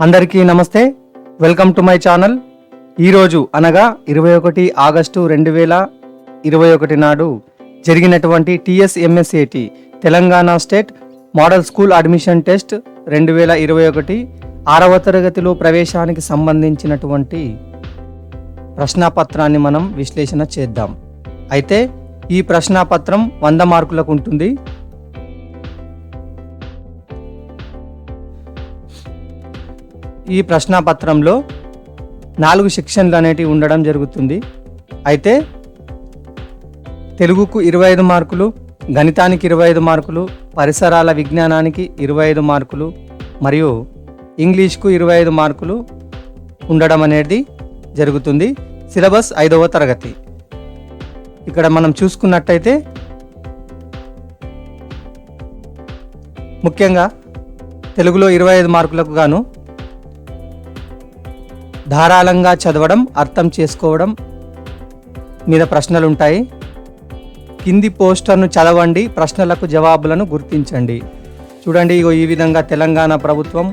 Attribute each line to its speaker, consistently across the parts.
Speaker 1: అందరికీ నమస్తే. Welcome to my channel. ఈరోజు అనగా 21 ఆగస్టు 2021 నాడు జరిగినటువంటి TSMSAT Telangana state model school admission test 2021 6వ తరగతిలో ప్రవేశానికి సంబంధించినటువంటి ప్రశ్నాపత్రాన్ని మనం విశ్లేషణ చేద్దాం. అయితే ఈ ప్రశ్నాపత్రం 100 మార్కులకు ఉంటుంది. ఈ ప్రశ్నాపత్రంలో 4 సెక్షన్లు అనేటివి ఉండడం జరుగుతుంది. అయితే తెలుగుకు 25 మార్కులు, గణితానికి 25 మార్కులు, పరిసరాల విజ్ఞానానికి 25 మార్కులు మరియు ఇంగ్లీష్కు 25 మార్కులు ఉండడం అనేది జరుగుతుంది. సిలబస్ 5వ తరగతి. ఇక్కడ మనం చూసుకున్నట్టయితే ముఖ్యంగా తెలుగులో 25 మార్కులకు గాను ధారాళంగా చదవడం, అర్థం చేసుకోవడం మీద ప్రశ్నలు ఉంటాయి. కింది పోస్టర్ను చదవండి, ప్రశ్నలకు జవాబులను గుర్తించండి. చూడండి, ఈ విధంగా తెలంగాణ ప్రభుత్వం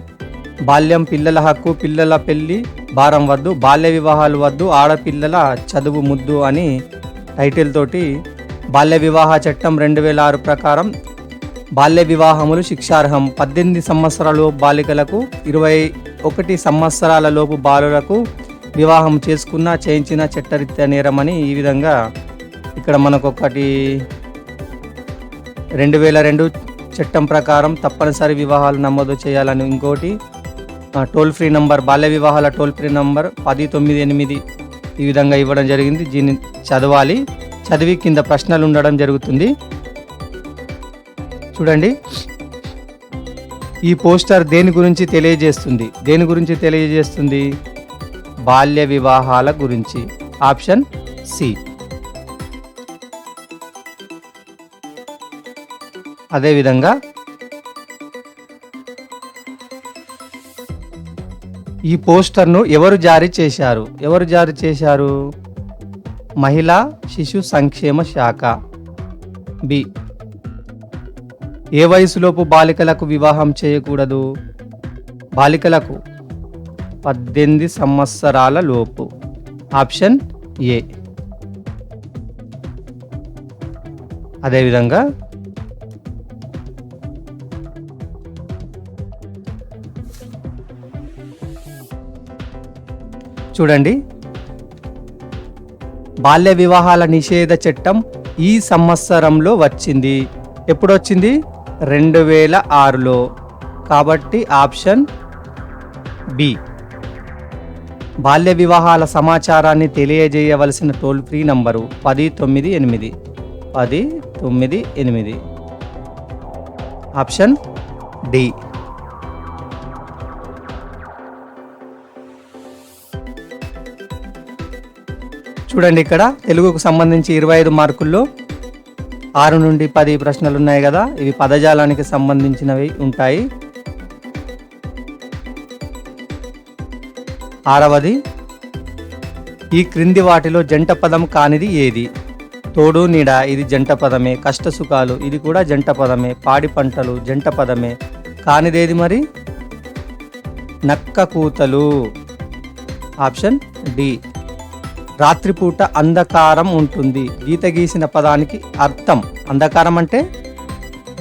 Speaker 1: బాల్యం, పిల్లల హక్కు, పిల్లల పెళ్లి భారం వద్దు, బాల్య వివాహాలు వద్దు, ఆడపిల్లల చదువు ముద్దు అని టైటిల్ తోటి బాల్య వివాహ చట్టం 2006 ప్రకారం బాల్య వివాహములు శిక్షార్హం. 18 సంవత్సరాల బాలికలకు, 21 సంవత్సరాల లోపు బాలులకు వివాహం చేసుకున్న చేయించిన చట్టరీత్యా నేరమని ఈ విధంగా ఇక్కడ మనకు ఒకటి 2002 చట్టం ప్రకారం తప్పనిసరి వివాహాలు నమోదు చేయాలని, ఇంకోటి టోల్ ఫ్రీ నంబర్, బాల్య వివాహాల టోల్ ఫ్రీ నంబర్ 1098 ఈ విధంగా ఇవ్వడం జరిగింది. దీన్ని చదవాలి. చదివి కింద ప్రశ్నలు ఉండడం జరుగుతుంది. చూడండి, ఈ పోస్టర్ దేని గురించి తెలియజేస్తుంది? బాల్య వివాహాల గురించి. Option C. అదేవిధంగా ఈ పోస్టర్ను ఎవరు జారీ చేశారు? మహిళా శిశు సంక్షేమ శాఖ. బి. ఏ వయసులోపు బాలికలకు వివాహం చేయకూడదు? బాలికలకు 18 సంవత్సరాల లోపు. Option A. అదేవిధంగా చూడండి, బాల్య వివాహాల నిషేధ చట్టం ఈ సంవత్సరంలో వచ్చింది. ఎప్పుడు వచ్చింది? 2006లో. కాబట్టి ఆప్షన్ బి. బాల్య వివాహాల సమాచారాన్ని తెలియజేయవలసిన toll free number 1098. Option D. చూడండి, ఇక్కడ తెలుగుకు సంబంధించి 25 మార్కుల్లో 6 నుండి 10 ప్రశ్నలు ఉన్నాయి కదా, ఇవి పదజాలానికి సంబంధించినవి ఉంటాయి. 6వది, ఈ క్రింది వాటిలో జంట పదం కానిది ఏది? తోడు నీడ, ఇది జంట పదమే. కష్ట సుఖాలు, ఇది కూడా జంట పదమే. పాడి పంటలు జంట పదమే. కానిదేది మరి? నక్క కూతలు. Option D. రాత్రిపూట అంధకారం ఉంటుంది. గీత గీసిన పదానికి అర్థం. అంధకారం అంటే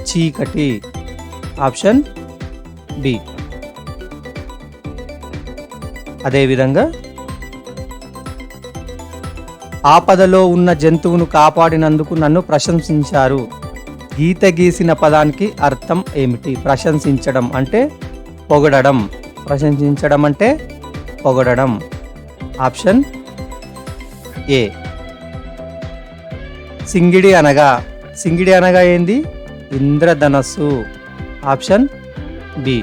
Speaker 1: చీకటి. Option B. అదేవిధంగా ఆపదలో ఉన్న జంతువును కాపాడినందుకు నన్ను ప్రశంసించారు. గీత గీసిన పదానికి అర్థం ఏమిటి? ప్రశంసించడం అంటే పొగడడం. ప్రశంసించడం అంటే పొగడడం. Option A. సింగిడి అనగా ఏంది? ఇంద్రధనస్సు. Option B.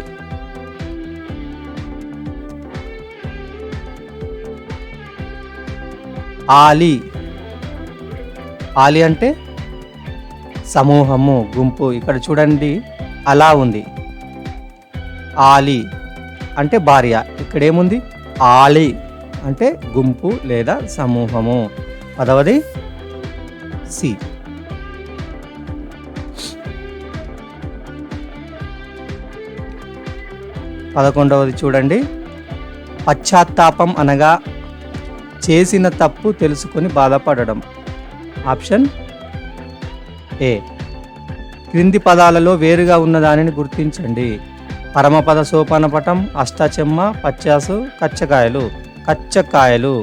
Speaker 1: ఆలి అంటే సమూహము, గుంపు. ఇక్కడ చూడండి, అలా ఉంది. ఆలి అంటే భార్య. ఇక్కడ ఏముంది? ఆలి అంటే గుంపు లేదా సమూహము. 10వది సి. 11వది చూడండి. పశ్చాత్తాపం అనగా చేసిన తప్పు తెలుసుకొని బాధపడడం. Option A. క్రింది పదాలలో వేరుగా ఉన్నదానిని గుర్తించండి. పరమపద సోపానపటం, అష్టాచెమ్మ, పచ్చాసు, కచ్చకాయలు. కచ్చకాయలు.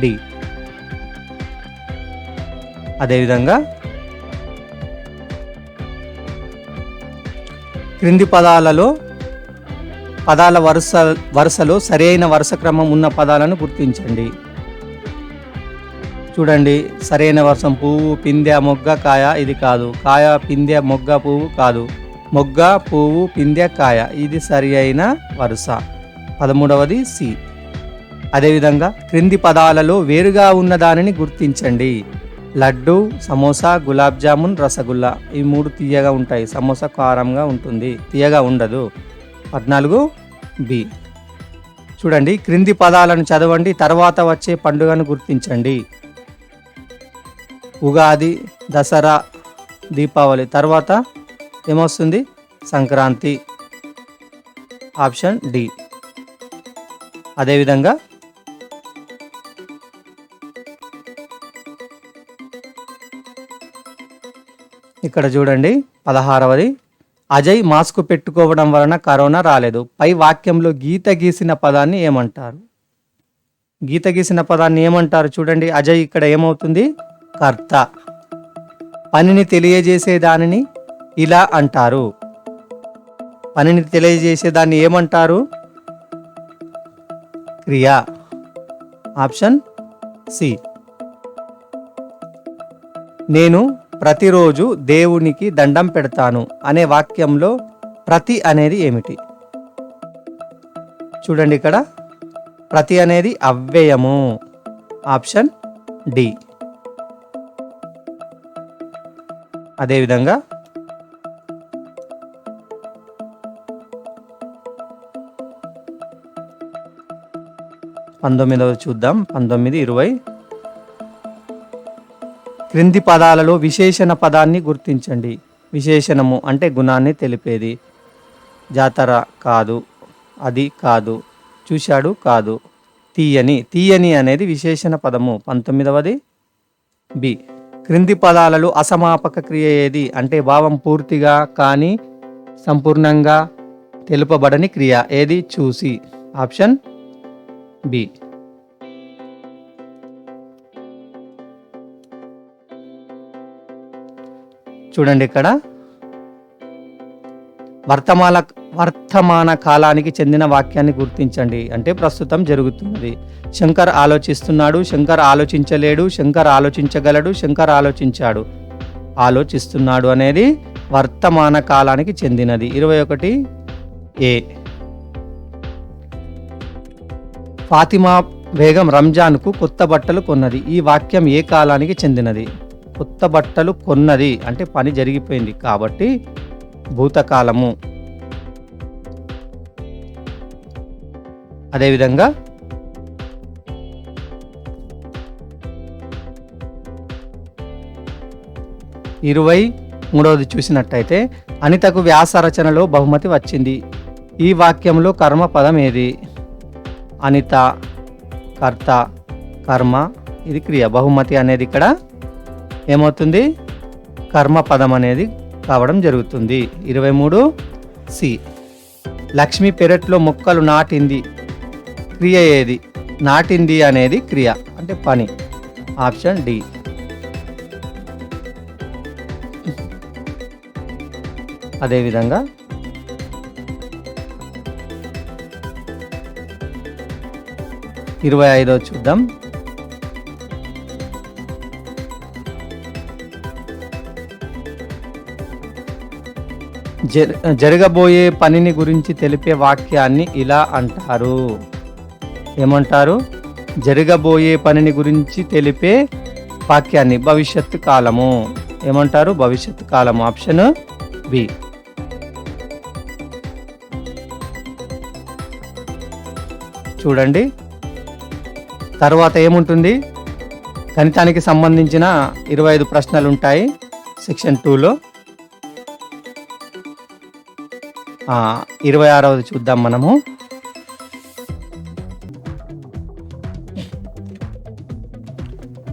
Speaker 1: డి. అదేవిధంగా క్రింది పదాల వరుసలో సరైన వరుస క్రమం ఉన్న పదాలను గుర్తించండి. చూడండి, సరైన వర్షం పువ్వు, పిందె, మొగ్గ, కాయ. ఇది కాదు. కాయ, పిందె, మొగ్గ, పువ్వు కాదు. మొగ్గ, పువ్వు, పిందె, కాయ. ఇది సరి అయిన వరుస. 13వది సి. అదేవిధంగా క్రింది పదాలలో వేరుగా ఉన్న దానిని గుర్తించండి. లడ్డు, సమోసా, గులాబ్ జామున్, రసగుల్లా. ఈ 3 తీయగా ఉంటాయి. సమోసా కారంగా ఉంటుంది, తీయగా ఉండదు. 14 బి. చూడండి, క్రింది పదాలను చదవండి, తర్వాత వచ్చే పండుగను గుర్తించండి. ఉగాది, దసరా, దీపావళి. తర్వాత ఏమొస్తుంది? సంక్రాంతి. Option D. అదేవిధంగా ఇక్కడ చూడండి, 16వది. అజయ్ మాస్క్ పెట్టుకోవడం వలన కరోనా రాలేదు. పై వాక్యంలో గీత గీసిన పదాన్ని ఏమంటారు? గీత గీసిన పదాన్ని ఏమంటారు? చూడండి, అజయ్ ఇక్కడ ఏమవుతుంది? కర్త. పనిని తెలియజేసే దానిని ఇలా అంటారు. పనిని తెలియజేసే దాన్ని ఏమంటారు? క్రియ. Option C. నేను ప్రతిరోజు దేవునికి దండం పెడతాను అనే వాక్యంలో ప్రతి అనేది ఏమిటి? చూడండి, ఇక్కడ ప్రతి అనేది అవ్యయము. Option D. అదేవిధంగా పంతొమ్మిదవ చూద్దాం. 19, 20. క్రింది పదాలలో విశేషణ పదాన్ని గుర్తించండి. విశేషణము అంటే గుణాన్ని తెలిపేది. జాతర కాదు, అది కాదు, చూశాడు కాదు. తీయని. తీయని అనేది విశేషణ పదము. 19వది బి. క్రింది పదాలలో అసమాపక క్రియ ఏది? అంటే భావం పూర్తిగా కానీ సంపూర్ణంగా తెలుపబడని క్రియ ఏది? చూసి. Option B. చూడండి, ఇక్కడ వర్తమాన కాలానికి చెందిన వాక్యాన్ని గుర్తించండి. అంటే ప్రస్తుతం జరుగుతున్నది. శంకర్ ఆలోచిస్తున్నాడు, శంకర్ ఆలోచించలేడు, శంకర్ ఆలోచించగలడు, శంకర్ ఆలోచించాడు. ఆలోచిస్తున్నాడు అనేది వర్తమాన కాలానికి చెందినది. 21 ఏ. ఫాతిమా బేగం రంజాన్కు కొత్త బట్టలు కొన్నది. ఈ వాక్యం ఏ కాలానికి చెందినది? కొత్త బట్టలు కొన్నది అంటే పని జరిగిపోయింది కాబట్టి భూతకాలము. అదేవిధంగా 23వది చూసినట్టయితే అనితకు వ్యాస రచనలో బహుమతి వచ్చింది. ఈ వాక్యంలో కర్మ పదం ఏది? అనిత, కర్త, కర్మ. ఇది క్రియ. బహుమతి అనేది ఇక్కడ ఏమవుతుంది? కర్మ పదం అనేది కావడం జరుగుతుంది. 23 సి. లక్ష్మి పెరట్లో మొక్కలు నాటింది. క్రియ ఏది? నాటింది అనేది క్రియ అంటే పని. Option D. అదేవిధంగా 25వ చూద్దాం. జరగబోయే పనిని గురించి తెలిపే వాక్యాన్ని ఇలా అంటారు. ఏమంటారు? జరగబోయే పనిని గురించి తెలిపే వాక్యాన్ని భవిష్యత్తు కాలము. ఏమంటారు? భవిష్యత్తు కాలము. Option B. చూడండి, తర్వాత ఏముంటుంది? గణితానికి సంబంధించిన 25 ప్రశ్నలు ఉంటాయి సెక్షన్ 2లో. 26వది చూద్దాం మనము.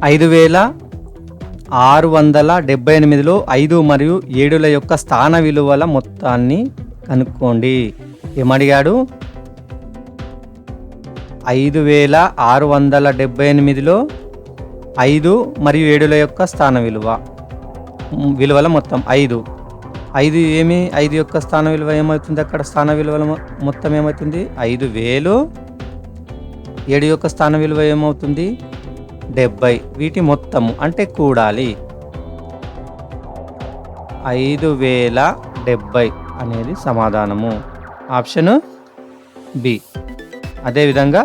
Speaker 1: 5678లో 5 మరియు 7ల యొక్క స్థాన విలువల మొత్తాన్ని కనుక్కోండి. ఏమడిగాడు? 5678లో 5 మరియు 7ల యొక్క స్థాన విలువల మొత్తం 5 ఏమి 5 యొక్క స్థాన విలువ ఏమవుతుంది? అక్కడ స్థాన విలువల మొత్తం ఏమవుతుంది? 5000. 7 యొక్క స్థాన విలువ ఏమవుతుంది? 70. వీటి మొత్తము అంటే కూడాలి. 5070 అనేది సమాధానము. Option B. అదేవిధంగా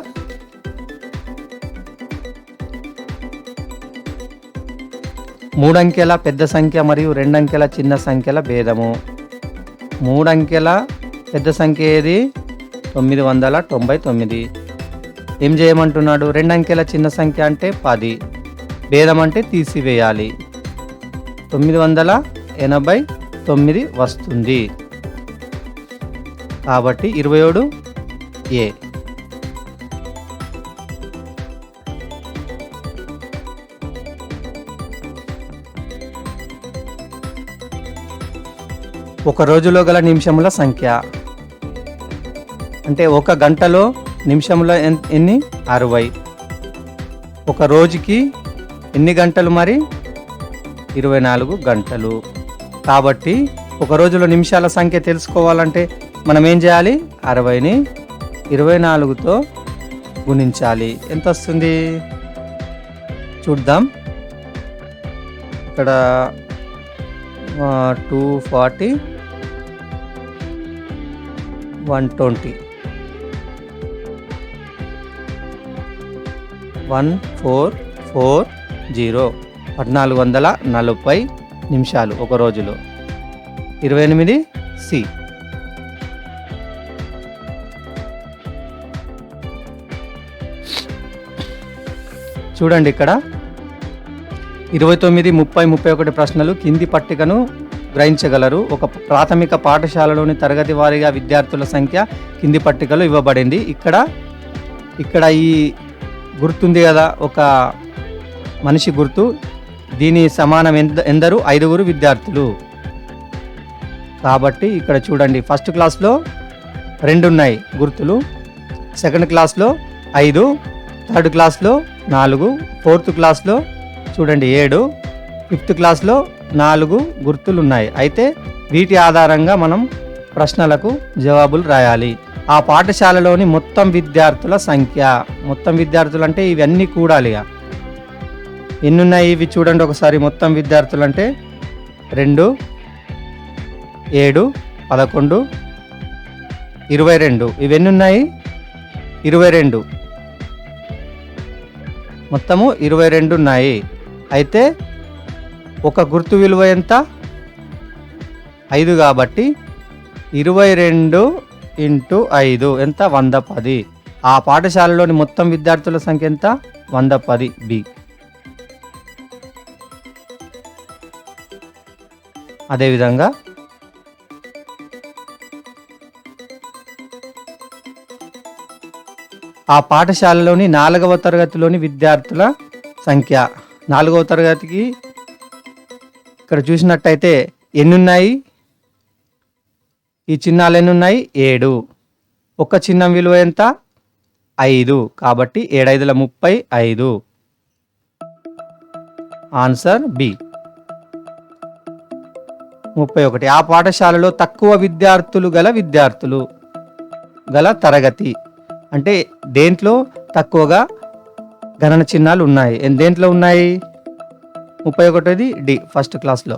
Speaker 1: 3 అంకెల పెద్ద సంఖ్య మరియు 2 అంకెల చిన్న సంఖ్యల భేదము. 3 అంకెల పెద్ద సంఖ్య ఏది? 999. ఏం చేయమంటున్నాడు? 2 అంకెల చిన్న సంఖ్య అంటే 10. భేదం అంటే తీసివేయాలి. 989 వస్తుంది. కాబట్టి 27 ఏ. ఒక రోజులో గల నిమిషముల సంఖ్య అంటే ఒక గంటలో నిమిషముల ఎన్ని? 60. ఒక రోజుకి ఎన్ని గంటలు మరి? 24 గంటలు. కాబట్టి ఒక రోజులో నిమిషాల సంఖ్య తెలుసుకోవాలంటే మనం ఏం చేయాలి? 60ని 24తో గుణించాలి. ఎంత వస్తుంది చూద్దాం. ఇక్కడ 240 120 1440 1440 నిమిషాలు ఒక రోజులో. 28 సి. చూడండి ఇక్కడ 29, 30, 31 ప్రశ్నలు కింది పట్టికను గ్రహించగలరు. ఒక ప్రాథమిక పాఠశాలలోని తరగతి వారీగా విద్యార్థుల సంఖ్య కింది పట్టికలో ఇవ్వబడింది. ఇక్కడ ఈ గుర్తుంది కదా, ఒక మనిషి గుర్తు. దీని సమానం ఎందరు? 5 విద్యార్థులు. కాబట్టి ఇక్కడ చూడండి, ఫస్ట్ క్లాస్లో 2 ఉన్నాయి గుర్తులు, సెకండ్ క్లాస్లో 5, థర్డ్ క్లాస్లో 4, ఫోర్త్ క్లాస్లో చూడండి 7, ఫిఫ్త్ క్లాస్లో 4 గుర్తులు ఉన్నాయి. అయితే వీటి ఆధారంగా మనం ప్రశ్నలకు జవాబులు రాయాలి. ఆ పాఠశాలలోని మొత్తం విద్యార్థుల సంఖ్య, మొత్తం విద్యార్థులు అంటే ఇవన్నీ కూడాలిగా. ఎన్ని ఉన్నాయి ఇవి చూడండి ఒకసారి. మొత్తం విద్యార్థులు అంటే 2, 7, 11, 22. ఇవన్నీ ఉన్నాయి 22. మొత్తము 22 ఉన్నాయి. అయితే ఒక గుర్తు విలువ ఎంత? 5 కాబట్టి 22 × 5 ఎంత? 110. ఆ పాఠశాలలోని మొత్తం విద్యార్థుల సంఖ్య ఎంత? 110 బి. అదేవిధంగా ఆ పాఠశాలలోని 4వ తరగతిలోని విద్యార్థుల సంఖ్య. 4వ తరగతికి ఇక్కడ చూసినట్టయితే ఎన్ని ఉన్నాయి? ఈ చిహ్నాలు ఎన్ని ఉన్నాయి? 7. ఒక చిహ్నం విలువ ఎంత? 5. కాబట్టి 7 × 5 35. Answer B 31. ఆ పాఠశాలలో తక్కువ విద్యార్థులు గల తరగతి అంటే దేంట్లో తక్కువగా గణన చిహ్నాలు ఉన్నాయి? దేంట్లో ఉన్నాయి? 31ది డి, ఫస్ట్ క్లాస్లో.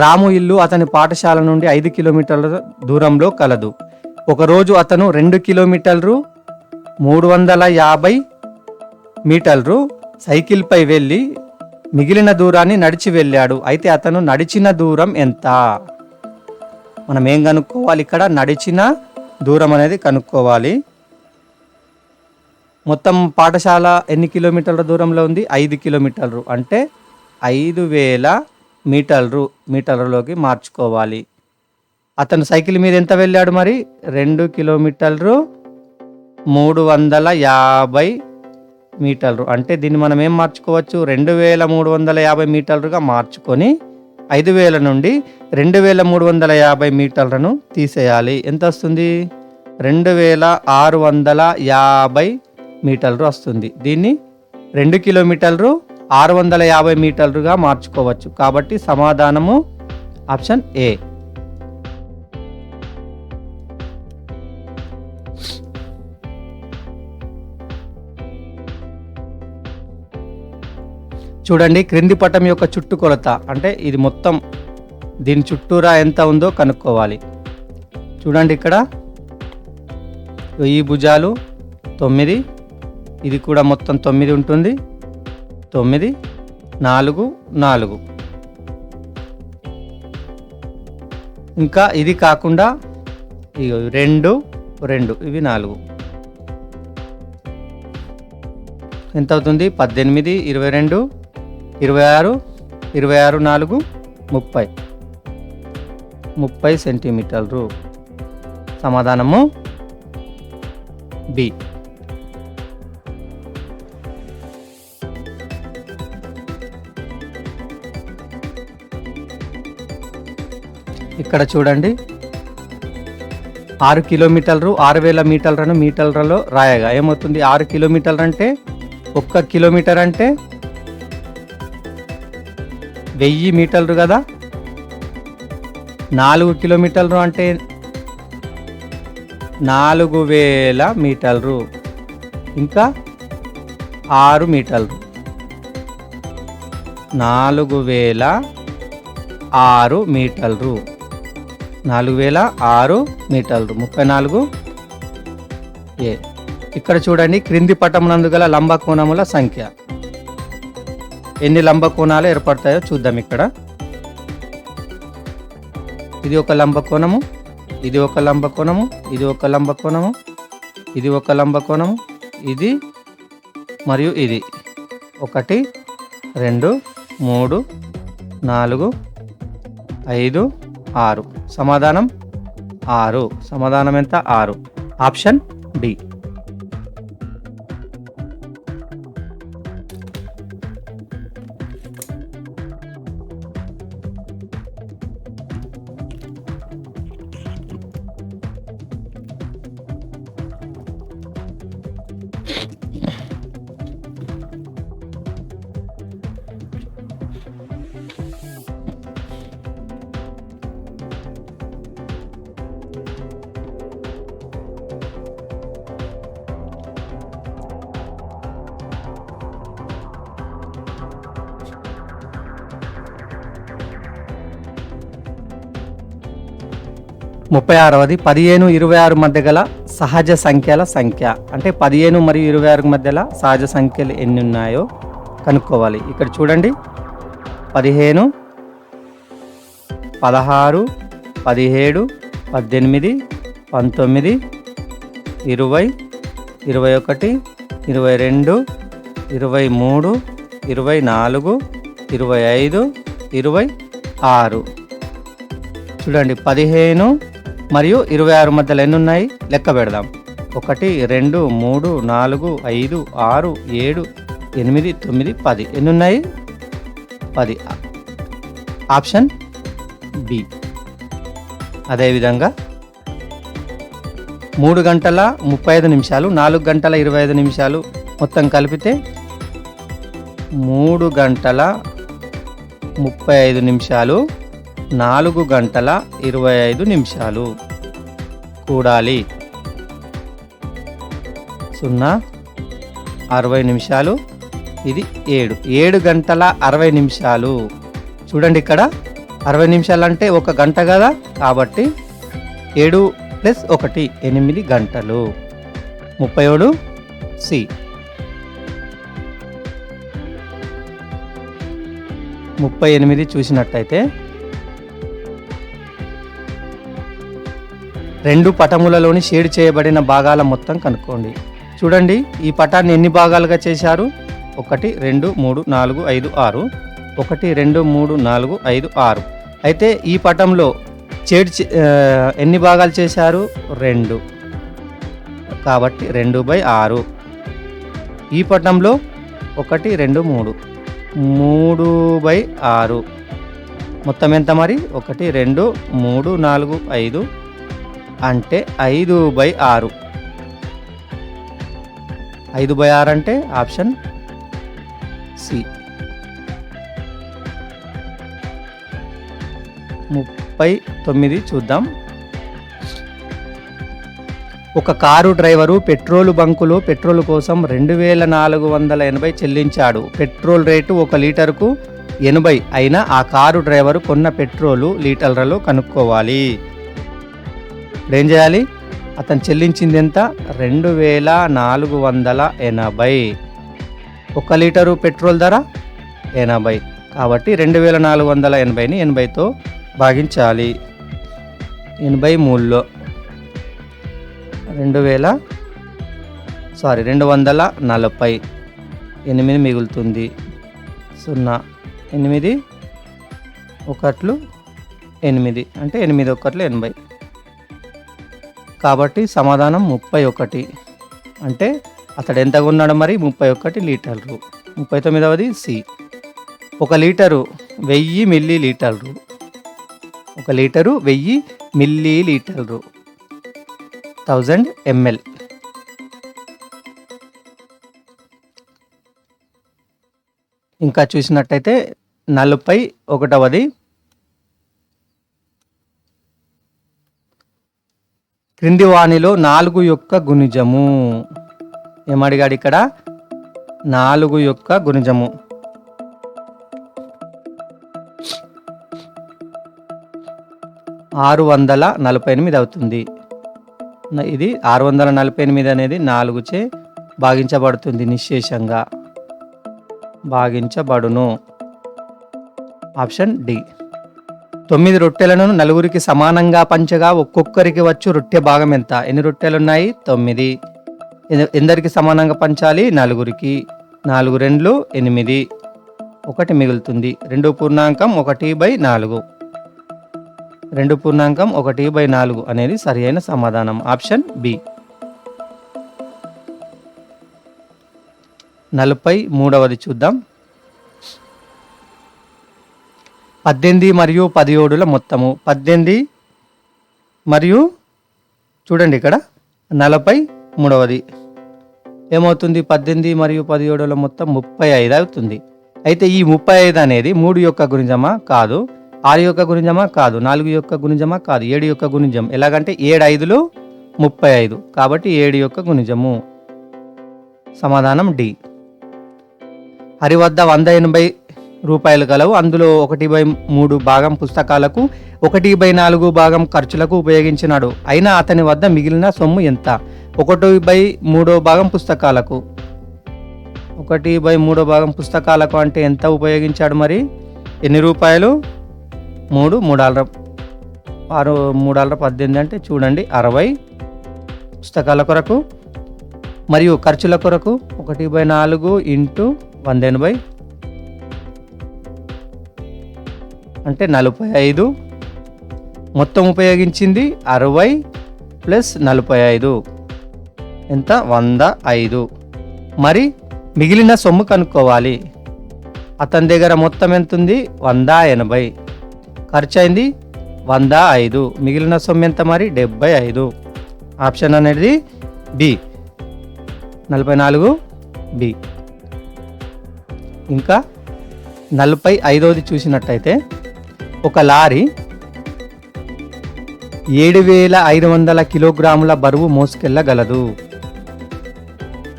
Speaker 1: రాము ఇల్లు అతని పాఠశాల నుండి 5 కిలోమీటర్ల దూరంలో కలదు. ఒకరోజు అతను 2 కిలోమీటర్లు 350 మీటర్లు సైకిల్పై వెళ్ళి మిగిలిన దూరాన్ని నడిచి వెళ్ళాడు. అయితే అతను నడిచిన దూరం ఎంత? మనం ఏం కనుక్కోవాలి? ఇక్కడ నడిచిన దూరం అనేది కనుక్కోవాలి. మొత్తం పాఠశాల ఎన్ని కిలోమీటర్ల దూరంలో ఉంది? 5 కిలోమీటర్లు. అంటే 5000 మీటర్లలోకి మార్చుకోవాలి. అతను సైకిల్ మీద ఎంత వెళ్ళాడు మరి? 2 కిలోమీటర్లు 350 మీటర్లు. అంటే దీన్ని మనం ఏం మార్చుకోవచ్చు? 2350 మీటర్లుగా మార్చుకొని 5000 నుండి 2350 మీటర్లను తీసేయాలి. ఎంత వస్తుంది? 2650 మీటర్లు వస్తుంది. దీన్ని 2 కిలోమీటర్లు 650 మీటర్లుగా మార్చుకోవచ్చు. కాబట్టి సమాధానము ఆప్షన్ ఏ. చూడండి, క్రింది పటం యొక్క చుట్టుకొలత అంటే ఇది మొత్తం దీని చుట్టూరా ఎంత ఉందో కనుక్కోవాలి. చూడండి, ఇక్కడ ఈ భుజాలు 9, ఇది కూడా మొత్తం 9 ఉంటుంది. 9, 4, 4. ఇంకా ఇది కాకుండా 2, 2, ఇవి 4. ఎంత అవుతుంది? 18, 22, 26, 26, 4, 30 సెంటీమీటర్లు. సమాధానము బి. ఇక్కడ చూడండి, 6 కిలోమీటర్లు 6000 మీటర్లను మీటర్లలో రాయగా ఏమవుతుంది? 6 కిలోమీటర్లు అంటే 1 కిలోమీటర్ అంటే 1000 మీటర్లు కదా. 4 కిలోమీటర్లు అంటే 4000 మీటర్లు. ఇంకా 6 మీటర్లు 4006 మీటర్లు. 4006 మీటర్లు 34 ఏ. ఇక్కడ చూడండి, క్రింది పటమునందు గల లంబకోణముల సంఖ్య. ఎన్ని లంబకోణాలు ఏర్పడతాయో చూద్దాం. ఇక్కడ ఇది ఒక లంబకోణము, ఇది ఒక లంబకోణము, ఇది ఒక లంబకోణము, ఇది ఒక లంబకోణము, ఇది మరియు ఇది. 1, 2, 3, 4, 5, 6. సమాధానం 6. సమాధానం ఎంత? 6. Option D. ముప్పై 6వది 15, 26 మధ్య గల సహజ సంఖ్యల సంఖ్య. అంటే 15 మరియు 26 మధ్యలో సహజ సంఖ్యలు ఎన్ని ఉన్నాయో కనుక్కోవాలి. ఇక్కడ చూడండి, 15, 16, 17, 18, 19, 20, 21, 22, 23, 24, 25, 26. చూడండి, 15 మరియు 26 మధ్యలో ఎన్ని ఉన్నాయి లెక్క పెడదాం. 1, 2, 3, 4, 5, 6, 7, 8, 9, 10. ఎన్ని ఉన్నాయి? 10. Option B. అదేవిధంగా 3 గంటల 35 నిమిషాలు, 4 గంటల 25 నిమిషాలు మొత్తం కలిపితే 3 గంటల 35 నిమిషాలు, 4 గంటల 25 నిమిషాలు కూడాలి. 0, 60 నిమిషాలు, ఇది 7 గంటల 60 నిమిషాలు. చూడండి, ఇక్కడ 60 నిమిషాలు అంటే 1 గంట కదా, కాబట్టి 7 + 1 8 గంటలు. 37 సి. 38 చూసినట్టయితే 2 పటములలోని షేడ్ చేయబడిన భాగాల మొత్తం కనుక్కోండి. చూడండి ఈ పటాన్ని ఎన్ని భాగాలుగా చేశారు? 1 2 3 4 5 6. 1 2 3 4 5 6. అయితే ఈ పటంలో ఎన్ని భాగాలు చేశారు? 2. కాబట్టి 2/6. ఈ పటంలో 1 2 3 3/6. మొత్తం ఎంత మరి? 1 2 3 4 5 అంటే 5/6. 5/6 అంటే ఆప్షన్ సి. 39 చూద్దాం. ఒక కారు డ్రైవరు పెట్రోలు బంకులో పెట్రోల్ కోసం 2480 చెల్లించాడు. పెట్రోల్ రేటు 1 లీటరుకు 80 అయినా ఆ కారు డ్రైవరు కొన్న పెట్రోలు లీటర్లలో కనుక్కోవాలి. ఇప్పుడేం చేయాలి? అతను చెల్లించింది ఎంత? 2480. 1 లీటరు పెట్రోల్ ధర 80. కాబట్టి 2480ని 80తో భాగించాలి. 83లో 240. 8 మిగులుతుంది. 0 8 1 8 అంటే 8 1 80. కాబట్టి సమాధానం 31. అంటే అతడు ఎంత కొన్నాడు మరి? 31 లీటర్లు. 39వది సి. 1 లీటరు 1000 మిల్లీ లీటర్లు. 1 లీటరు 1000 మిల్లీ లీటర్లు. 1000 ml. ఇంకా చూసినట్టయితే 41వది క్రింది వాణిలో 4 యొక్క గుణిజము. ఏమడిగాడు ఇక్కడ? 4 యొక్క గుణిజము. ఆరు 648 అవుతుంది. ఇది 648 అనేది 4చే భాగించబడుతుంది. నిశ్శేషంగా భాగించబడును. Option D. 9 రొట్టెలను 4కి సమానంగా పంచగా ఒక్కొక్కరికి వచ్చు రొట్టె భాగం ఎంత? ఎన్ని రొట్టెలు ఉన్నాయి? 9. ఎందరికి సమానంగా పంచాలి? 4కి. 4 2 8. 1 మిగులుతుంది. 2.1/4. 2.1/4 అనేది సరి అయిన సమాధానం. Option B. 43వది చూద్దాం. 18 మరియు 17ల మొత్తము. 18 మరియు చూడండి ఇక్కడ 43వది ఏమవుతుంది? 18 మరియు 17ల మొత్తం 35 అవుతుంది. అయితే ఈ 35 అనేది 3 యొక్క గుణిజమా? కాదు. 6 యొక్క గుణిజమా? కాదు. 4 యొక్క గుణిజమా? కాదు. 7 యొక్క గుణిజం. ఎలాగంటే 7 5లు 35. కాబట్టి 7 యొక్క గుణిజము. సమాధానం డి. హరి వద్ద 180 రూపాయలు గలవు. అందులో 1/3 భాగం పుస్తకాలకు, 1/4 భాగం ఖర్చులకు ఉపయోగించినాడు. అయినా అతని వద్ద మిగిలిన సొమ్ము ఎంత? 1/3 భాగం పుస్తకాలకు. 1/3 భాగం పుస్తకాలకు అంటే ఎంత ఉపయోగించాడు మరి? ఎన్ని రూపాయలు? 3 3 6 3 18 అంటే చూడండి 60 పుస్తకాల కొరకు. మరియు ఖర్చుల కొరకు 1/4 × 180 అంటే 45. మొత్తం ఉపయోగించింది 60 + 45 ఎంత? 105. మరి మిగిలిన సొమ్ము కనుక్కోవాలి. అతని దగ్గర మొత్తం ఎంత ఉంది? 180. ఖర్చు అయింది 105. మిగిలిన సొమ్ము ఎంత మరి? 75. ఆప్షన్ అనేది బి. 44 బి. ఇంకా 45వది చూసినట్టయితే ఒక లారీ 7500 కిలోగ్రాముల బరువు మోసుకెళ్ళగలదు.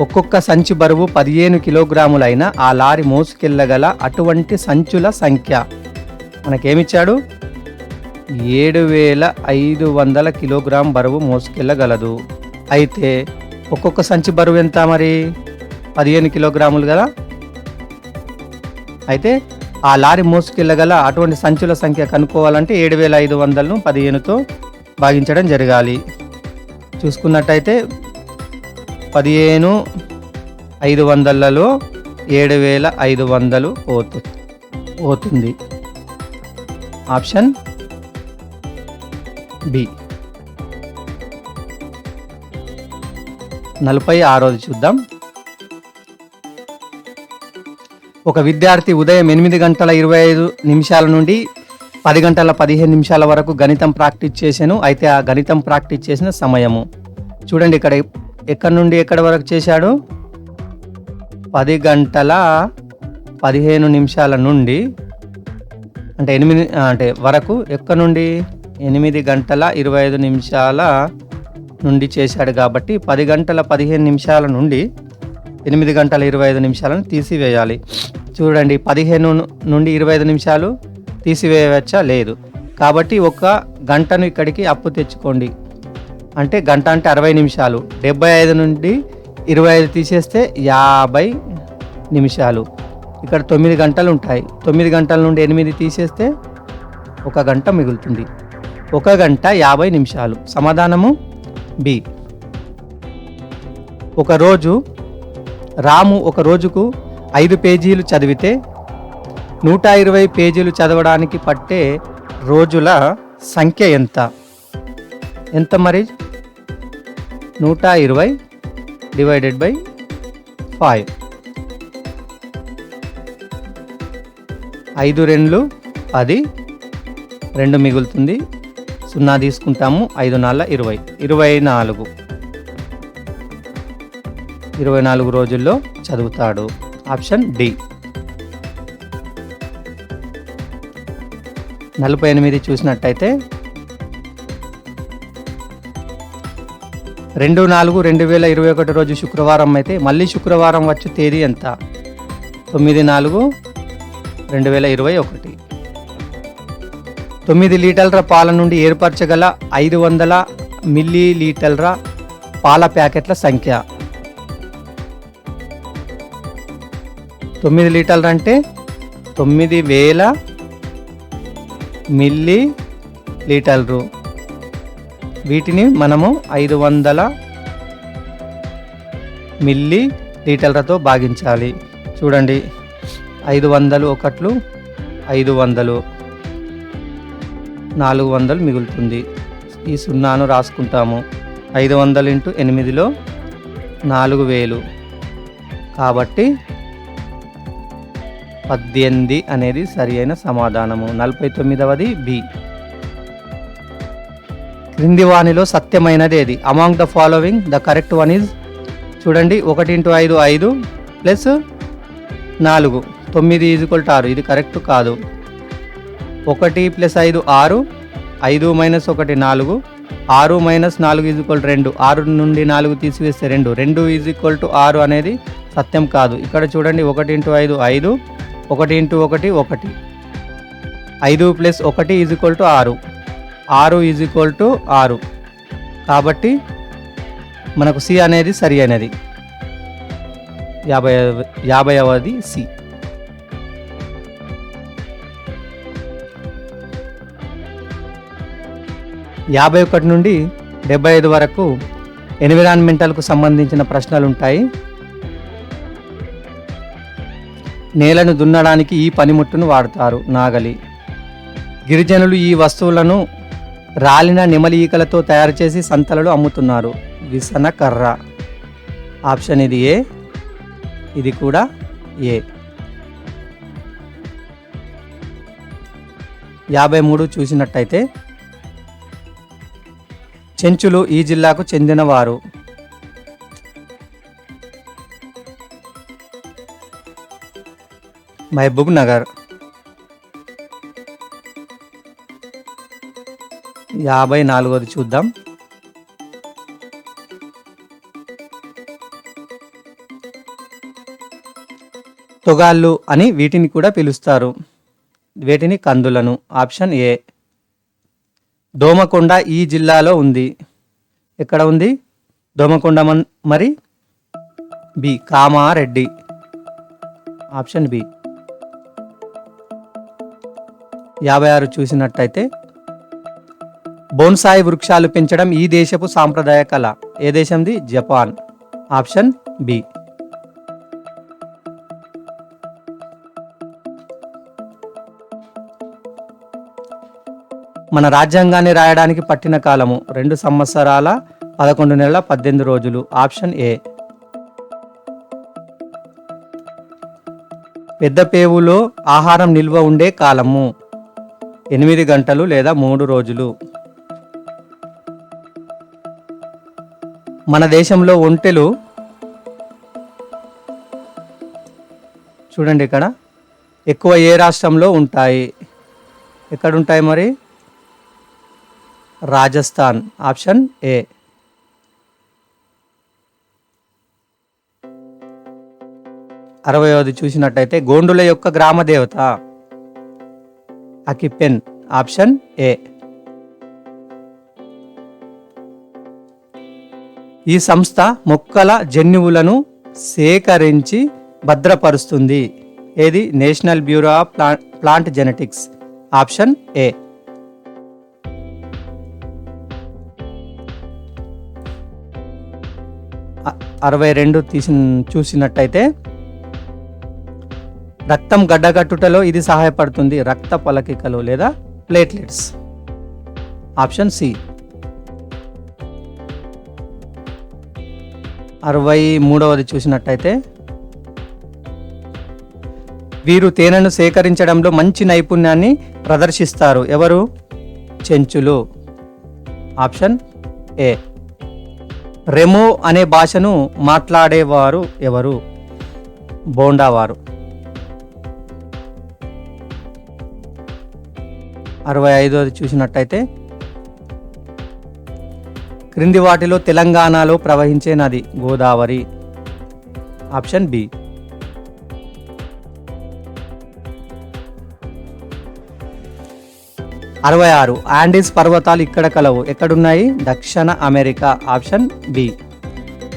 Speaker 1: ఒక్కొక్క సంచి బరువు 15 కిలోగ్రాములైన ఆ లారీ మోసుకెళ్ళగల అటువంటి సంచుల సంఖ్య మనకేమిచ్చాడు? 7500 కిలోగ్రామ్ బరువు మోసుకెళ్ళగలదు. అయితే ఒక్కొక్క సంచి బరువు ఎంత మరి? 15 కిలోగ్రాములు కదా. అయితే ఆ లారీ మోసుకెళ్ళగల అటువంటి సంచుల సంఖ్య కనుక్కోవాలంటే 7500ను 15తో భాగించడం జరగాలి. చూసుకున్నట్టయితే 15,500లలో 7,500 పోతుంది. Option B. 46ది చూద్దాం. ఒక విద్యార్థి ఉదయం 8:25 నుండి 10:15 వరకు గణితం ప్రాక్టీస్ చేశాను. అయితే ఆ గణితం ప్రాక్టీస్ చేసిన సమయము చూడండి. ఇక్కడ ఎక్కడి నుండి ఎక్కడి వరకు చేశాడు? 10:15 నుండి అంటే వరకు ఎక్కడి నుండి 8:25 నుండి చేశాడు. కాబట్టి 10:15 నుండి 8:25 తీసివేయాలి. చూడండి, 15 నుండి 25 నిమిషాలు తీసివేయవచ్చా? లేదు. కాబట్టి ఒక గంటను ఇక్కడికి అప్పు తెచ్చుకోండి. అంటే గంట అంటే 60 నిమిషాలు. 75 నుండి 25 తీసేస్తే 50 నిమిషాలు. ఇక్కడ 9 గంటలు ఉంటాయి. 9 గంటల నుండి 8 తీసేస్తే 1 గంట మిగులుతుంది. 1 గంట 50 నిమిషాలు. సమాధానము బి. రాము ఒక రోజుకు 5 పేజీలు చదివితే 120 పేజీలు చదవడానికి పట్టే రోజుల సంఖ్య ఎంత? మరి 120 డివైడెడ్ బై 5. 5 2 10, 2 మిగులుతుంది. 0 తీసుకుంటాము. 5 4 20, 24 రోజుల్లో చదువుతాడు. Option D. 48 చూసినట్టయితే 2/4/2021 రోజు శుక్రవారం అయితే మళ్ళీ శుక్రవారం వచ్చే తేదీ ఎంత? 9/4/2021. 9 లీటర్ల పాల నుండి ఏర్పరచగల 500 మిల్లీలీటర్ల పాల ప్యాకెట్ల సంఖ్య. 9 లీటర్లు అంటే 9,000 మిల్లీ లీటర్లు. వీటిని మనము 500 మిల్లీ లీటర్లతో భాగించాలి. చూడండి, 500 ఒకట్లు 500, 400 మిగులుతుంది. ఈ 0ను రాసుకుంటాము. 500 × 8లో 4000. కాబట్టి 18 అనేది సరి అయిన సమాధానము. 49వది బి. క్రింది వానిలో సత్యమైనది ఏది? Among the following the correct one is. చూడండి, 1 × 5 5 ప్లస్ 4 9 = 6. ఇది కరెక్ట్ కాదు. 1 + 5 6, 5 - 1 4, 6 - 4 = 2. 6 నుండి 4 తీసివేస్తే 2 2 = 6 అనేది సత్యం కాదు. ఇక్కడ చూడండి, 1 × 5 5, 1 × 1 1, 5 + 1 = 6, 6 = 6. కాబట్టి మనకు సి అనేది సరి అయినది. 50వది సి. (51) నుండి 75 వరకు ఎన్విరాన్మెంటల్కు సంబంధించిన ప్రశ్నలు ఉంటాయి. నేలను దున్నడానికి ఈ పనిముట్టును వాడతారు, నాగలి. గిరిజనులు ఈ వస్తువులను రాలిన నెమలి ఈకలతో తయారు చేసి సంతలలో అమ్ముతున్నారు, విసన కర్ర. ఆప్షన్ ఇది ఏ. ఇది కూడా ఏ. 53 చూసినట్టయితే చెంచులు ఈ జిల్లాకు చెందినవారు. మహబూబ్ నగర్. 54వది చూద్దాం. తొగాళ్ళు అని వీటిని కూడా పిలుస్తారు. వీటిని కందులను. Option A. దోమకొండ ఈ జిల్లాలో ఉంది. ఎక్కడ ఉంది? దోమకొండ. మరి బి. కామారెడ్డి. Option B. 56 చూసినట్టయితే బోన్సాయి వృక్షాలు పెంచడం ఈ దేశపు సాంప్రదాయ కళ. ఏ దేశంది? జపాన్. Option B. మన రాజ్యాంగాన్ని రాయడానికి పట్టిన కాలము 2 సంవత్సరాల 11 నెలల 18 రోజులు. Option A. పెద్ద పేవులో ఆహారం నిల్వ ఉండే కాలము 8 గంటలు లేదా 3 రోజులు. మన దేశంలో ఒంటెలు చూడండి ఇక్కడ ఎక్కువ ఏ రాష్ట్రంలో ఉంటాయి? ఎక్కడ ఉంటాయి మరి? రాజస్థాన్. Option A. 60వది చూసినట్టయితే గోండుల యొక్క గ్రామ దేవత అకిపెన్. Option A. ఈ సంస్థ మొక్కల జన్యువులను సేకరించి భద్రపరుస్తుంది. ఏది? National bureau of plant genetics. Option A. 62 చూసినట్టయితే రక్తం గడ్డకట్టుటలో ఇది సహాయపడుతుంది. రక్త పలకికలు లేదా ప్లేట్లెట్స్. Option C. 63వది చూసినట్టయితే వీరు తేనెను సేకరించడంలో మంచి నైపుణ్యాన్ని ప్రదర్శిస్తారు. ఎవరు? చెంచులు. Option A. రెమో అనే భాషను మాట్లాడేవారు ఎవరు? బోండావారు. 65వది చూసినట్టయితే క్రింది వాటిలో తెలంగాణలో ప్రవహించే నది గోదావరి. Option B. 66 ఆండీస్ పర్వతాలు ఇక్కడ కలవు. ఎక్కడున్నాయి? దక్షిణ అమెరికా. Option B.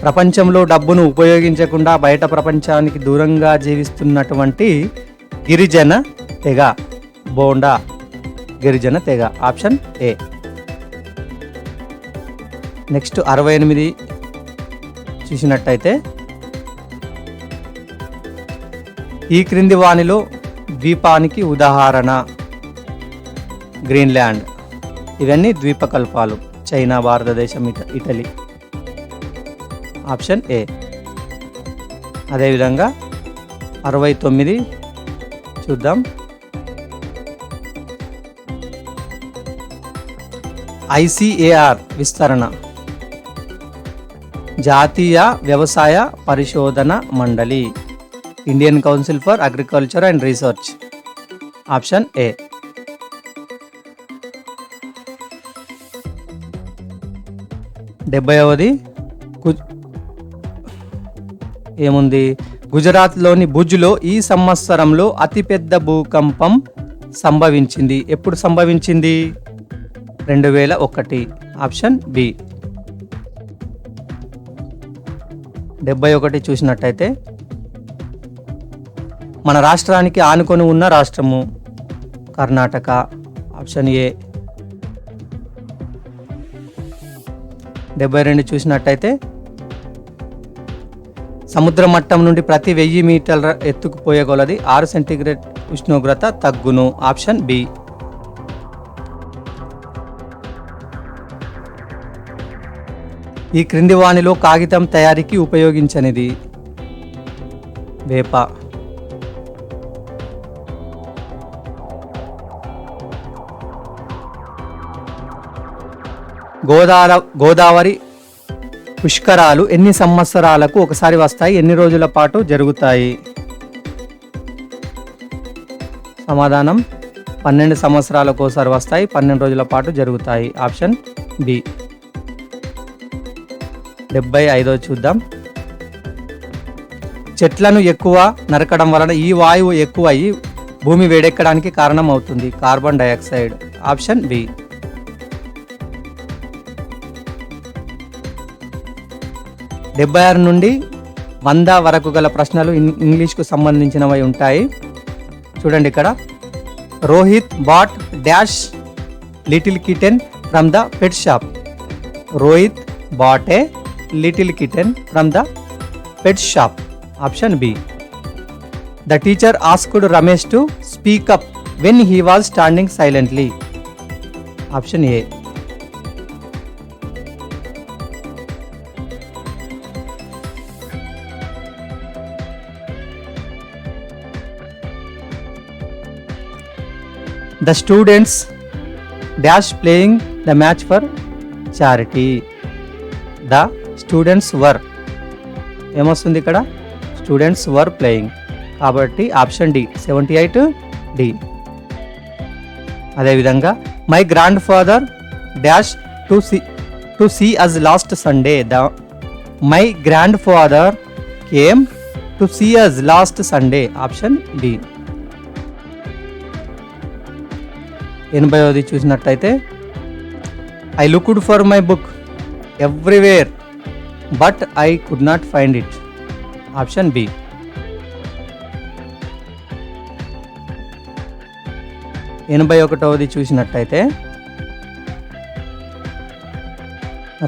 Speaker 1: ప్రపంచంలో డబ్బును ఉపయోగించకుండా బయట ప్రపంచానికి దూరంగా జీవిస్తున్నటువంటి గిరిజన తెగ బోండా గిరిజన తెగ. Option A. నెక్స్ట్ 68 చూసినట్టయితే ఈ క్రింది వానిలో ద్వీపానికి ఉదాహరణ గ్రీన్లాండ్. ఇవన్నీ ద్వీపకల్పాలు. చైనా, భారతదేశం, ఇటలీ. Option A. అదేవిధంగా 69 చూద్దాం. ICAR విస్తరణ జాతీయ వ్యవసాయ పరిశోధన మండలి. Indian council for agriculture and research. Option A. 70వది ఏముంది? గుజరాత్లోని భుజ్లో ఈ సంవత్సరంలో అతిపెద్ద భూకంపం సంభవించింది. ఎప్పుడు సంభవించింది? 2001. Option B. 71 చూసినట్టయితే మన రాష్ట్రానికి ఆనుకొని ఉన్న రాష్ట్రము కర్ణాటక. Option A. 72 చూసినట్టయితే సముద్ర మట్టం నుండి ప్రతి 1000 మీటర్ల ఎత్తుకు పోయగలది 6 సెంటీగ్రేడ్ ఉష్ణోగ్రత తగ్గును. Option B. ఈ క్రింది వానిలో కాగితం తయారీకి ఉపయోగించనిది వేప. గోదావరి పుష్కరాలు ఎన్ని సంవత్సరాలకు ఒకసారి వస్తాయి? ఎన్ని రోజుల పాటు జరుగుతాయి? సమాధానం 12 సంవత్సరాలకు ఒకసారి వస్తాయి. 12 రోజుల పాటు జరుగుతాయి. Option B. 75 చూద్దాం. చెట్లను ఎక్కువ నరకడం వలన ఈ వాయువు ఎక్కువ అయ్యి భూమి వేడెక్కడానికి కారణం అవుతుంది. Carbon dioxide. Option B. 76 నుండి 100 వరకు గల ప్రశ్నలు ఇంగ్లీష్కు సంబంధించినవి ఉంటాయి. చూడండి ఇక్కడ. Rohit bought dash little kitten from the pet shop. Rohit bought a little kitten from the pet shop. Option B. The teacher asked Ramesh to speak up when he was standing silently. Option A. The students dash playing the match for charity. The students were ఏమొస్తుంది ఇక్కడ students were playing కాబట్టి option D 78 D. అదేవిధంగా my grandfather dash to see us last Sunday. My grandfather came to see us last Sunday. Option D. 80ది చూసినట్టయితే I looked for my book everywhere but I could not find it. Option B. 81ది చూసినట్టయితే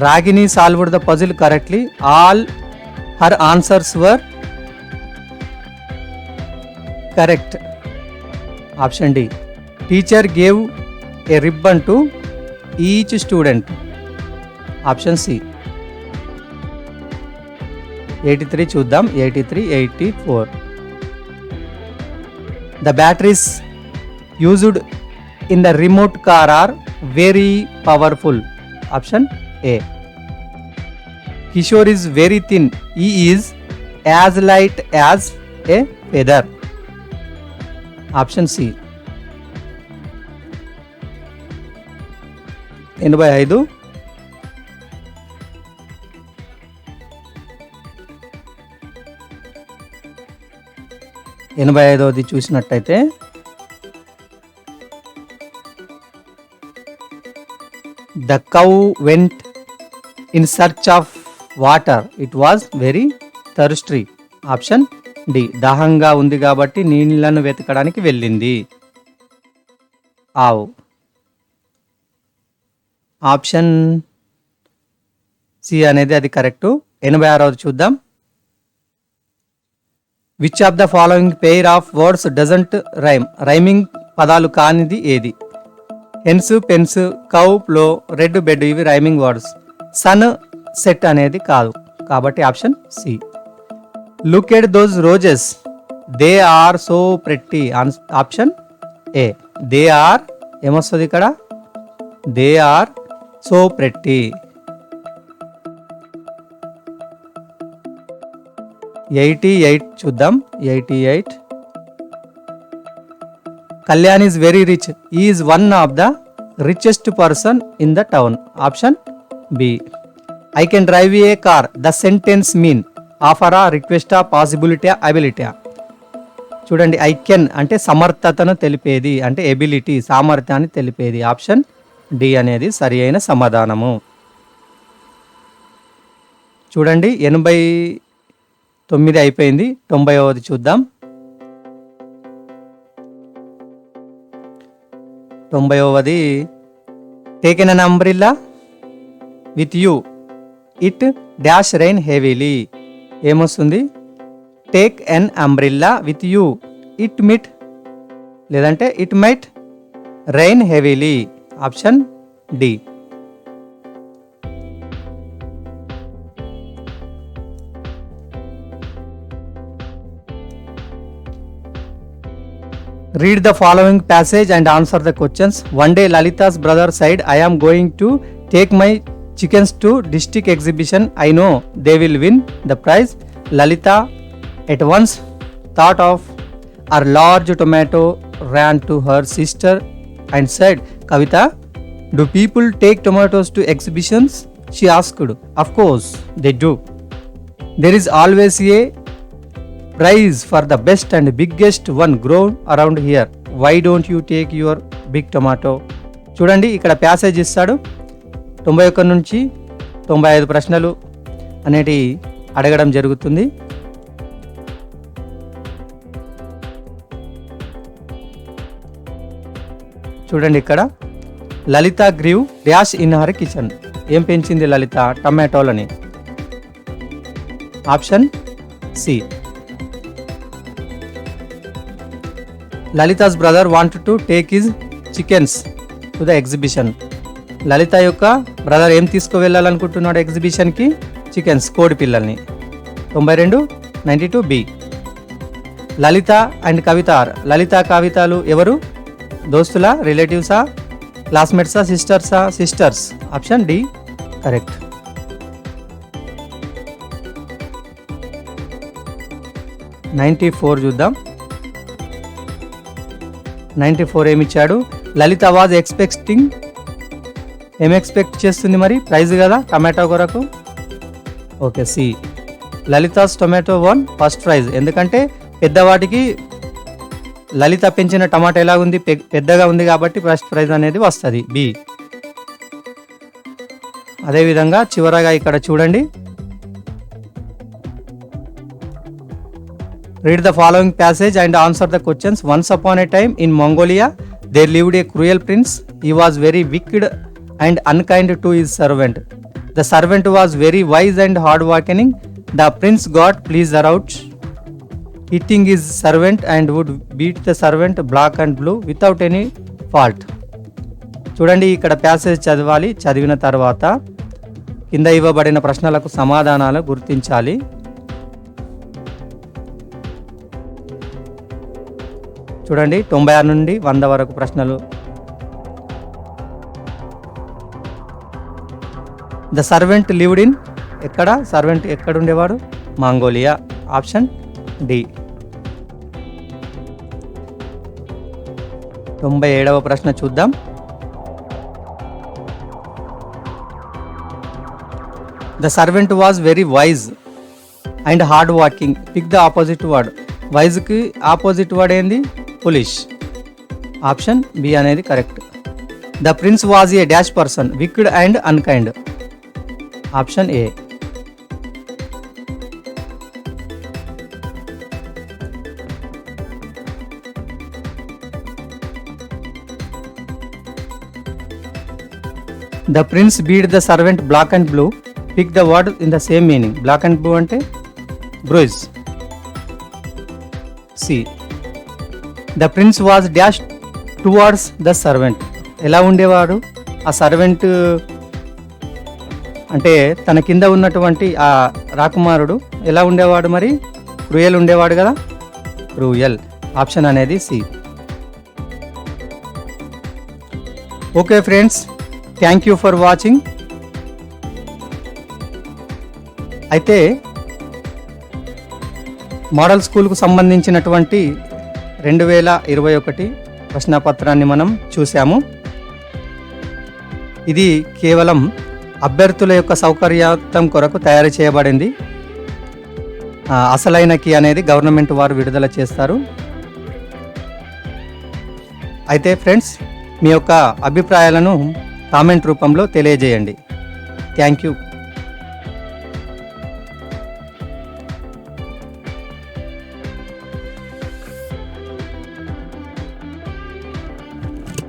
Speaker 1: Ragini solved the puzzle correctly. All her answers were correct. Option D. Teacher gave a ribbon to each student. Option C. 83 చూద్దాం. 83, 84. The batteries used in the remote car are very powerful. Option A. Kishore is very thin. He is as light as a feather. Option C. 85. 85ది చూసినట్టయితే the cow went in search of water. It was very thirsty. Option D. దాహంగా ఉంది కాబట్టి నీళ్లను వెతకడానికి వెళ్ళింది ఆవు. Option C అనేది అది కరెక్టు. 86ది చూద్దాం. Which of the following pair of words doesn't rhyme. Rhyming పదాలు కానిది ఏది? Hens, pens, cow, plough, red, bed ఇవి రైమింగ్ వర్డ్స్. సన్, సెట్ అనేది కాదు కాబట్టి option C. Look at those roses they are so pretty. Option A. They are ఏమొస్తుంది ఇక్కడ? They are so pretty. 88 చూద్దాం. 88. Kalyan is very rich. Is one of the richest person in the town. Option B. I can drive a car. The sentence mean ఆఫరా, రిక్వెస్టా, possibility, ability. చూడండి, I can అంటే సమర్థతను తెలిపేది, అంటే ability సామర్థ్యాన్ని తెలిపేది. Option D అనేది సరి అయిన సమాధానము. చూడండి, 89 అయిపోయింది. 90ది చూద్దాం. 90ది taken an umbrella with you it dash rain heavily. ఏమొస్తుంది? Take an umbrella with you it might లేదంటే it might rain heavily. Option D. Read the following passage and answer the questions. One day Lalita's brother said, I am going to take my chickens to district exhibition. I know they will win the prize. Lalita at once thought of her large tomato, ran to her sister and said, Kavita, do people take tomatoes to exhibitions? She asked. Of course they do. There is always a prize for the best and biggest one grown around here. Why don't you take your big tomato? చూడండి, ఇక్కడ passage ఇస్తాడు. 91 నుంచి 95 ప్రశ్నలు అనేటి అడగడం జరుగుతుంది. చూడండి, ఇక్కడ Lalitha grew dash in her kitchen. ఏం పెంచింది లలిత? టమాటోలని. Option C. Lalitha's brother want to take his chickens to the exhibition. Lalitha యొక్క బ్రదర్ ఏం తీసుకువెళ్ళాలనుకుంటున్నాడు ఎగ్జిబిషన్కి? చికెన్స్, కోడి పిల్లల్ని. 92 92 B. Lalitha and Kavitha are. Lalitha కవితలు ఎవరు? దోస్తులా, రిలేటివ్సా, క్లాస్మేట్సా, సిస్టర్సా? సిస్టర్స్. Option D correct. 94 చూద్దాం. 94 ఏమిచ్చాడు? Lalitha was expecting. ఏం ఎక్స్పెక్ట్ చేస్తుంది మరి? ప్రైజ్ కదా టమాటో కొరకు. Okay, C. Lalitha's tomato won first prize. ఎందుకంటే పెద్దవాటికి లలిత పెంచిన టమాటా ఎలా ఉంది? పెద్దగా ఉంది కాబట్టి ఫస్ట్ ప్రైజ్ అనేది వస్తుంది. బి. అదేవిధంగా చివరగా ఇక్కడ చూడండి. Read the following passage and answer the questions. Once upon a time in Mongolia there lived a cruel prince. He was very wicked and unkind to his servant. The servant was very wise and hard working. The prince got pleasure out hitting his servant and would beat the servant black and blue without any fault. చూడండి, ఇక్కడ passage చదవాలి. చదివిన తర్వాత కింద ఇవ్వబడిన ప్రశ్నలకు సమాధానాలు గుర్తించాలి. చూడండి, 96 నుండి 100 వరకు ప్రశ్నలు. The servant lived in. ఎక్కడ సర్వెంట్ ఎక్కడుండేవాడు? మంగోలియా. Option D. 97వ ప్రశ్న చూద్దాం. The servant was very wise and hard working. Pick the opposite word. వైజ్కి ఆపోజిట్ వర్డ్ ఏంది? ఫులిష్. ఆప్షన్ బి అనేది correct. The prince was a dash person, wicked and unkind. Option A. The prince beat the servant black and blue. Pick the word in the same meaning. Black and blue ante bruise. C. The prince was dashed towards the servant. ఎలా ఉండేవాడు ఆ servant? అంటే తన కింద ఉన్నటువంటి ఆ రాకుమారుడు ఎలా ఉండేవాడు మరి? క్రూయల్ ఉండేవాడు కదా, క్రూయల్. ఆప్షన్ అనేది C. Okay friends, thank you for watching. అయితే మోడల్ స్కూల్కు సంబంధించినటువంటి 2021 ప్రశ్నపత్రాన్ని మనం చూసాము. ఇది కేవలం అభ్యర్థుల యొక్క సౌకర్యార్థం కొరకు తయారు చేయబడింది. అసలైన కీ అనేది గవర్నమెంట్ వారు విడుదల చేస్తారు. అయితే ఫ్రెండ్స్, మీ యొక్క అభిప్రాయాలను కామెంట్ రూపంలో తెలియజేయండి. Thank you.